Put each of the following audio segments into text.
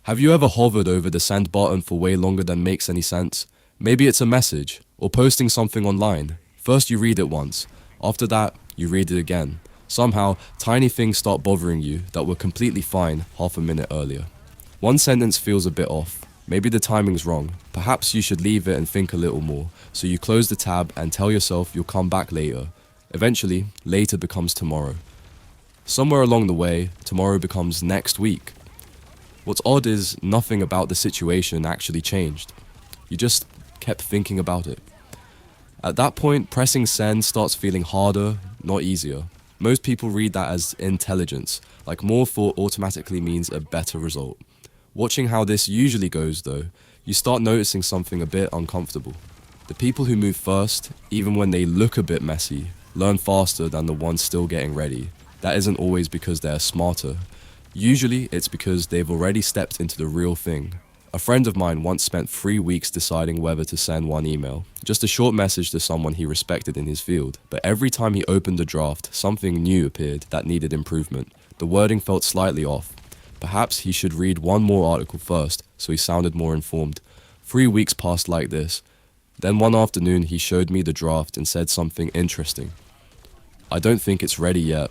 Have you ever hovered over the send button for way longer than makes any sense? Maybe it's a message, or posting something online. First you read it once, after that you read it again. Somehow, tiny things start bothering you that were completely fine half a minute earlier. One sentence feels a bit off. Maybe the timing's wrong. Perhaps you should leave it and think a little more. So you close the tab and tell yourself you'll come back later. Eventually, later becomes tomorrow. Somewhere along the way, tomorrow becomes next week. What's odd is nothing about the situation actually changed. You just kept thinking about it. At that point, pressing send starts feeling harder, not easier. Most people read that as intelligence, like more thought automatically means a better result. Watching how this usually goes though, you start noticing something a bit uncomfortable. The people who move first, even when they look a bit messy, learn faster than the ones still getting ready. That isn't always because they're smarter. Usually it's because they've already stepped into the real thing. A friend of mine once spent 3 weeks deciding whether to send one email, just a short message to someone he respected in his field, but every time he opened the draft, something new appeared that needed improvement. The wording felt slightly off. Perhaps he should read one more article first, so he sounded more informed. 3 weeks passed like this. Then one afternoon he showed me the draft and said something interesting. "I don't think it's ready yet."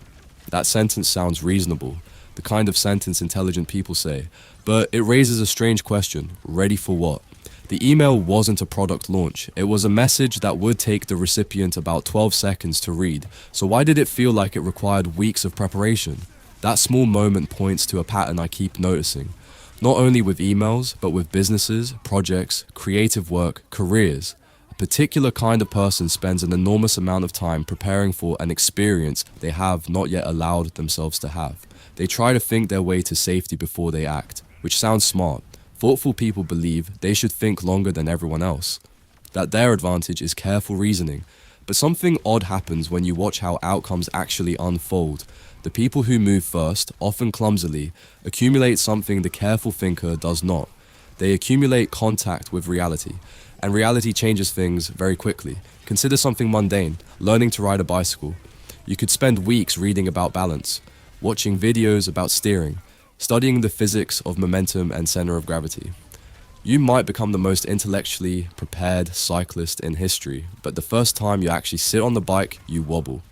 That sentence sounds reasonable, the kind of sentence intelligent people say, but it raises a strange question. Ready for what? The email wasn't a product launch. It was a message that would take the recipient about 12 seconds to read. So why did it feel like it required weeks of preparation? That small moment points to a pattern I keep noticing. Not only with emails, but with businesses, projects, creative work, careers. A particular kind of person spends an enormous amount of time preparing for an experience they have not yet allowed themselves to have. They try to think their way to safety before they act, which sounds smart. Thoughtful people believe they should think longer than everyone else, that their advantage is careful reasoning. But something odd happens when you watch how outcomes actually unfold. The people who move first, often clumsily, accumulate something the careful thinker does not. They accumulate contact with reality, and reality changes things very quickly. Consider something mundane, learning to ride a bicycle. You could spend weeks reading about balance, watching videos about steering, studying the physics of momentum and center of gravity. You might become the most intellectually prepared cyclist in history, but the first time you actually sit on the bike, you wobble.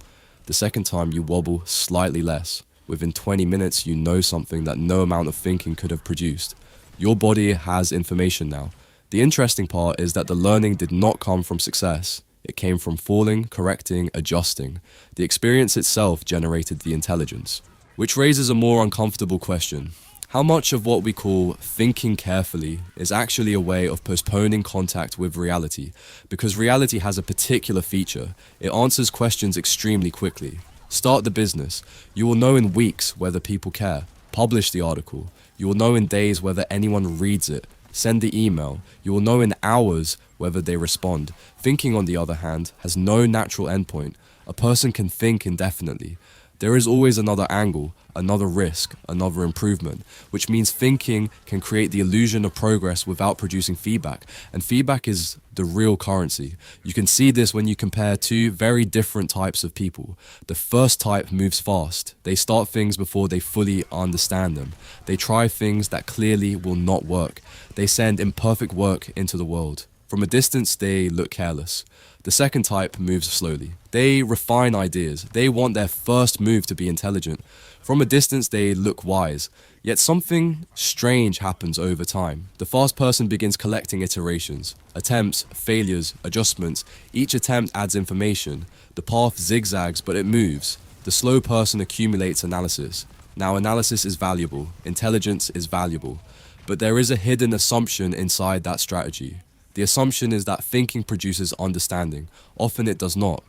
The second time you wobble slightly less. Within 20 minutes, you know something that no amount of thinking could have produced. Your body has information now. The interesting part is that the learning did not come from success. It came from falling, correcting, adjusting. The experience itself generated the intelligence. Which raises a more uncomfortable question. How much of what we call thinking carefully is actually a way of postponing contact with reality? Because reality has a particular feature. It answers questions extremely quickly. Start the business. You will know in weeks whether people care. Publish the article. You will know in days whether anyone reads it. Send the email. You will know in hours whether they respond. Thinking, on the other hand, has no natural endpoint. A person can think indefinitely. There is always another angle, another risk, another improvement, which means thinking can create the illusion of progress without producing feedback, and feedback is the real currency. You can see this when you compare two very different types of people. The first type moves fast. They start things before they fully understand them. They try things that clearly will not work. They send imperfect work into the world. From a distance, they look careless. The second type moves slowly. They refine ideas. They want their first move to be intelligent. From a distance, they look wise. Yet something strange happens over time. The fast person begins collecting iterations, attempts, failures, adjustments. Each attempt adds information. The path zigzags, but it moves. The slow person accumulates analysis. Now, analysis is valuable. Intelligence is valuable. But there is a hidden assumption inside that strategy. The assumption is that thinking produces understanding. Often it does not.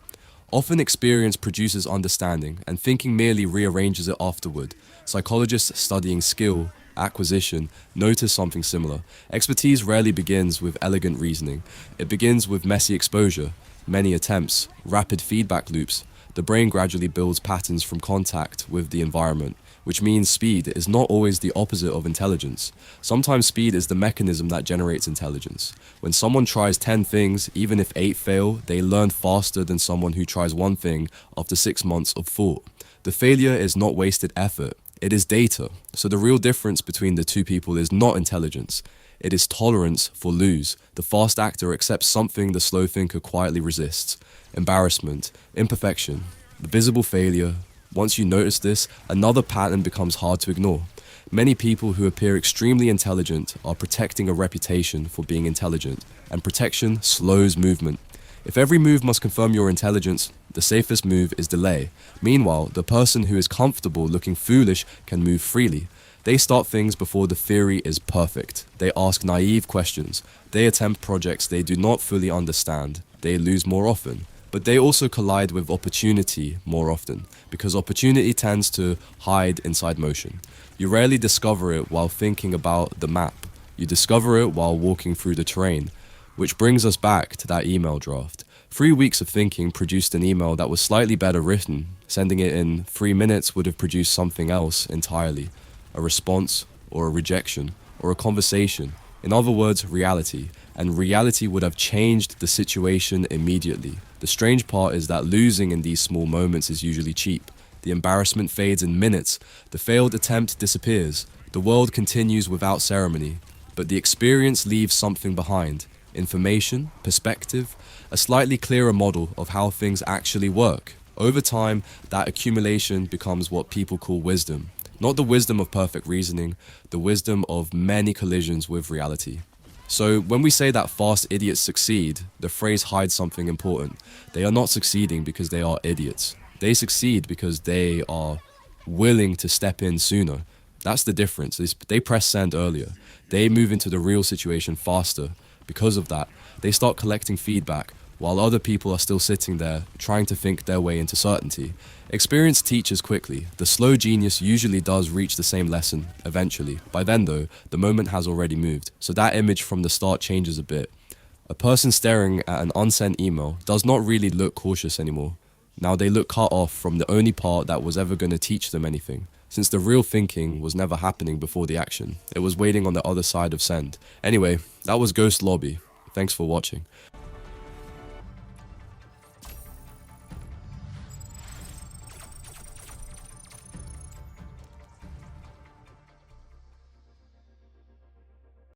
Often experience produces understanding, and thinking merely rearranges it afterward. Psychologists studying skill, acquisition, notice something similar. Expertise rarely begins with elegant reasoning. It begins with messy exposure, many attempts, rapid feedback loops. The brain gradually builds patterns from contact with the environment, which means speed is not always the opposite of intelligence. Sometimes speed is the mechanism that generates intelligence. When someone tries 10 things, even if 8 fail, they learn faster than someone who tries one thing after 6 months of thought. The failure is not wasted effort. It is data. So the real difference between the two people is not intelligence. It is tolerance for lose. The fast actor accepts something the slow thinker quietly resists. Embarrassment, imperfection, visible failure. Once you notice this, another pattern becomes hard to ignore. Many people who appear extremely intelligent are protecting a reputation for being intelligent, and protection slows movement. If every move must confirm your intelligence, the safest move is delay. Meanwhile, the person who is comfortable looking foolish can move freely. They start things before the theory is perfect. They ask naive questions. They attempt projects they do not fully understand. They lose more often. But they also collide with opportunity more often, because opportunity tends to hide inside motion. You rarely discover it while thinking about the map. You discover it while walking through the terrain. Which brings us back to that email draft. 3 weeks of thinking produced an email that was slightly better written. Sending it in 3 minutes would have produced something else entirely. A response, or a rejection, or a conversation. In other words, reality. And reality would have changed the situation immediately. The strange part is that losing in these small moments is usually cheap. The embarrassment fades in minutes. The failed attempt disappears. The world continues without ceremony. But the experience leaves something behind. Information, perspective, a slightly clearer model of how things actually work. Over time, that accumulation becomes what people call wisdom. Not the wisdom of perfect reasoning, the wisdom of many collisions with reality. So when we say that fast idiots succeed, the phrase hides something important. They are not succeeding because they are idiots. They succeed because they are willing to step in sooner. That's the difference. They press send earlier. They move into the real situation faster. Because of that, they start collecting feedback, while other people are still sitting there trying to think their way into certainty. Experience teaches quickly. The slow genius usually does reach the same lesson eventually. By then though, the moment has already moved, so that image from the start changes a bit. A person staring at an unsent email does not really look cautious anymore. Now they look cut off from the only part that was ever going to teach them anything. Since the real thinking was never happening before the action. It was waiting on the other side of send. Anyway, that was Ghost Lobby. Thanks for watching.